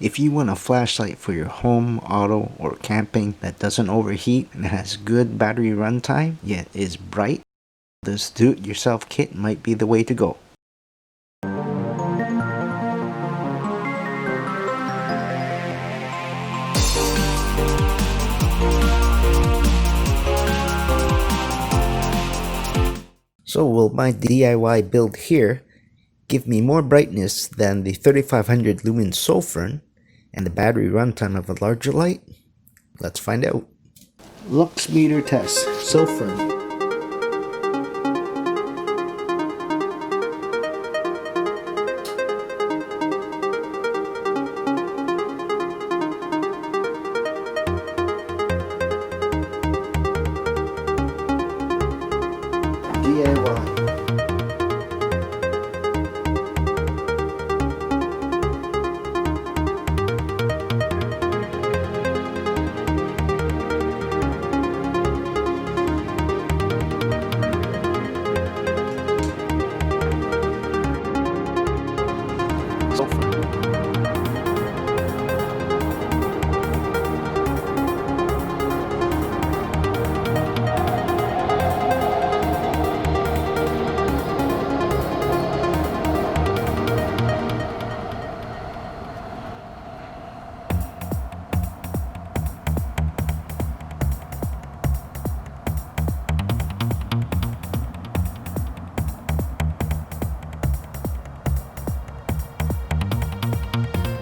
If you want a flashlight for your home, auto, or camping that doesn't overheat and has good battery runtime, yet is bright, this do-it-yourself kit might be the way to go. So will my DIY build here give me more brightness than the 3500 lumens Sofern and the battery runtime of a larger light? Let's find out. Lux meter test, Sofern. DIY.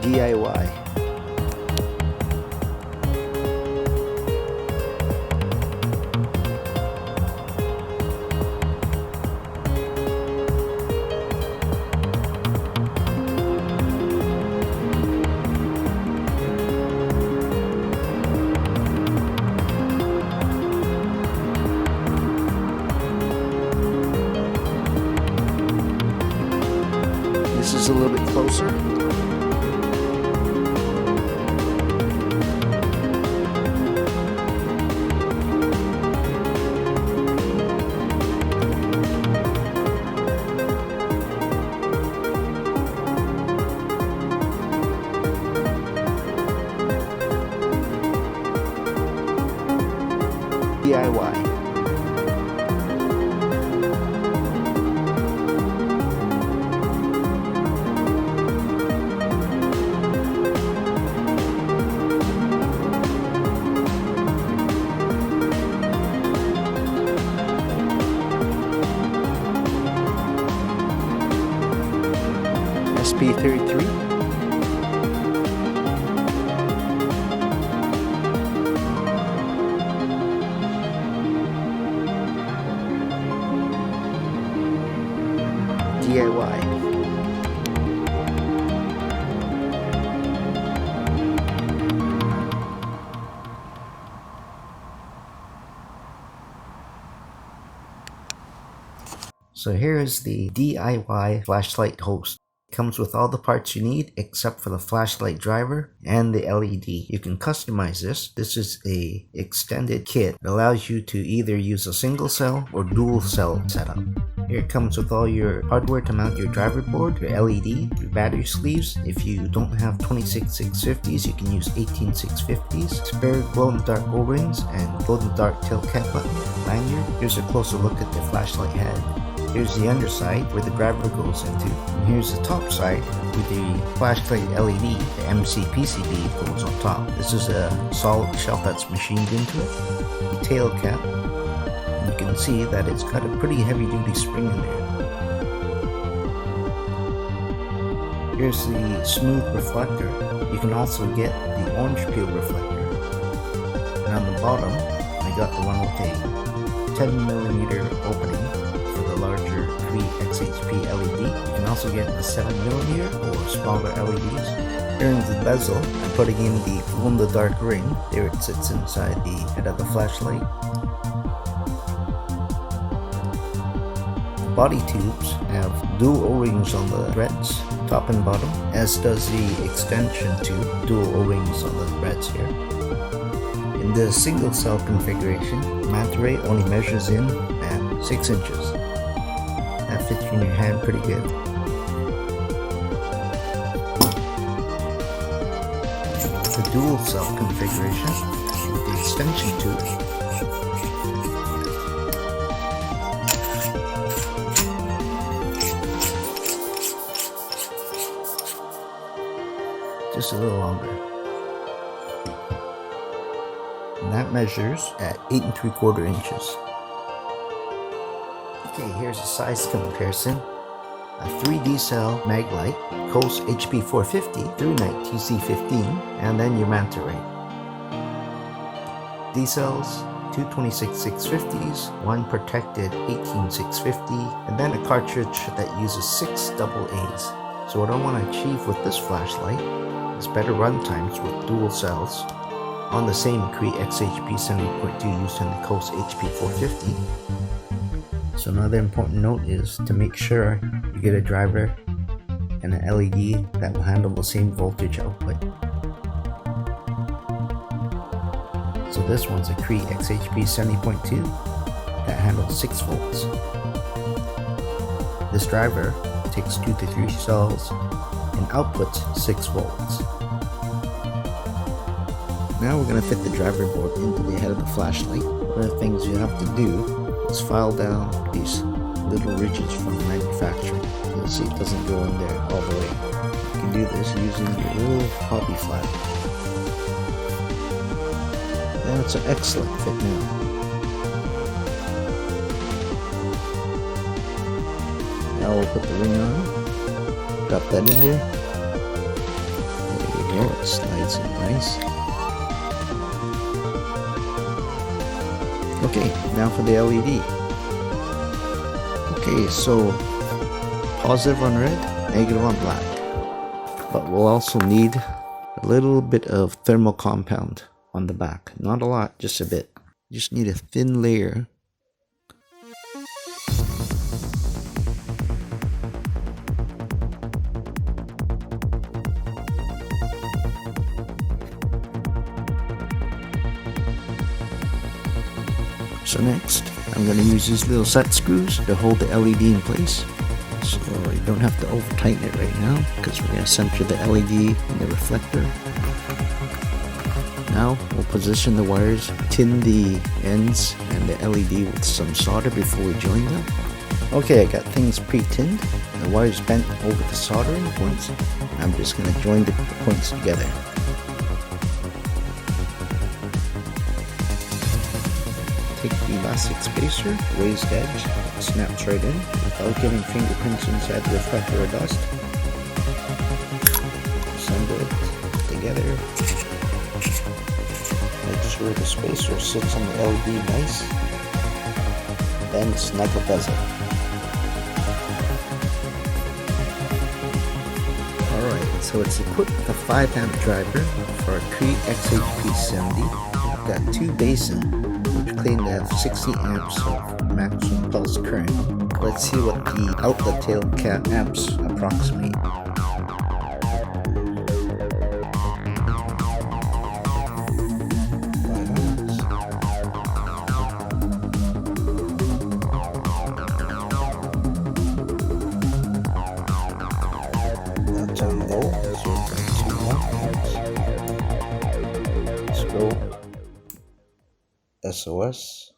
DIY. This is a little bit closer. DIY. SP33. DIY. So here is the DIY flashlight host. Comes with all the parts you need except for the flashlight driver and the LED. You can customize this. This is a extended kit that allows you to either use a single cell or dual cell setup. Here it comes with all your hardware to mount your driver board, your LED, your battery sleeves. If you don't have 26650s, you can use 18650s, spare glow-in-the-dark O-rings, and glow-in-the-dark tail cap button lanyard. Here's a closer look at the flashlight head. Here's the underside where the driver goes into. And here's the top side with the flashlight LED, the MCPCB goes on top. This is a solid shell that's machined into it. The tail cap. You can see that it's got a pretty heavy duty spring in there. Here's the smooth reflector. You can also get the orange peel reflector. And on the bottom, I got the one with a 10mm opening for the larger CREE XHP LED. You can also get the 7mm or smaller LEDs. Here in the bezel, I'm putting in the glow-in-the-dark ring. There it sits inside the head of the flashlight. Body tubes have dual O-rings on the threads, top and bottom, as does the extension tube, dual O-rings on the threads here. In the single cell configuration, Manta Ray only measures in at 6 inches. That fits in your hand pretty good. the dual cell configuration with the extension tube. Just a little longer. And that measures at 8 3/4 inches. Okay, here's a size comparison. A 3D cell Maglite, Coast HP450 through Night TC15, and then your Manta Ray. D cells, two 26-650s, one protected 18-650, and then a cartridge that uses 6 AA's. So what I want to achieve with this flashlight is better run times with dual cells on the same CREE XHP70.2 used in the Coast HP450. So another important note is to make sure you get a driver and an LED that will handle the same voltage output. So this one's a CREE XHP70.2 that handles 6 volts. This driver takes 2 to 3 cells and outputs 6 volts. Now we're going to fit the driver board into the head of the flashlight. One of the things you have to do is file down these little ridges from the manufacturer. You'll see it doesn't go in there all the way. You can do this using your little hobby file. That's an excellent fit now. Now we'll put the ring on. Drop that in there. There you go, it slides in nice. Okay, now for the LED. Okay, so positive on red, negative on black. But we'll also need a little bit of thermal compound on the back. Not a lot, just a bit. You just need a thin layer. So next, I'm going to use these little set screws to hold the LED in place. So you don't have to over tighten it right now because we're going to center the LED in the reflector. Now we'll position the wires, tin the ends and the LED with some solder before we join them. Okay, I got things pre-tinned. The wires bent over the soldering points. I'm just going to join the points together. Take the elastic spacer, raised edge, snaps right in without getting fingerprints inside the reflector or dust. Assemble it together. Make sure the spacer sits on the LED nice. Then snuggle bezel. Alright, so it's equipped with a 5 amp driver for a CREE XHP70. I've got 2 basins which claim to have 60 amps of maximum pulse current. Let's see what the outlet tail cap amps approximate. That's on low, so 2 amps. Let's go. SOS.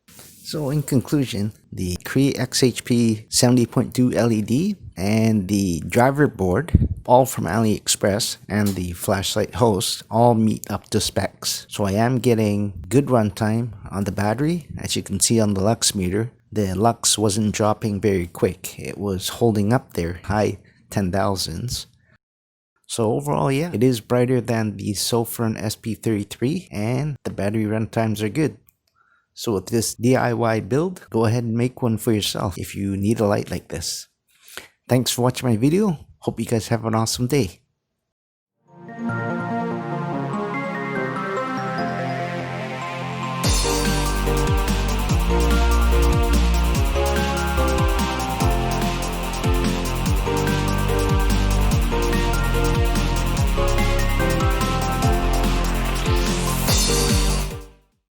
So in conclusion, the CREE XHP70.2 LED and the driver board, all from AliExpress, and the flashlight host all meet up to specs. So I am getting good runtime on the battery. As you can see on the lux meter, the lux wasn't dropping very quick. It was holding up there, high 10,000s. So overall, yeah, it is brighter than the Sofron SP33 and the battery run times are good. So with this DIY build, go ahead and make one for yourself if you need a light like this. Thanks for watching my video. Hope you guys have an awesome day.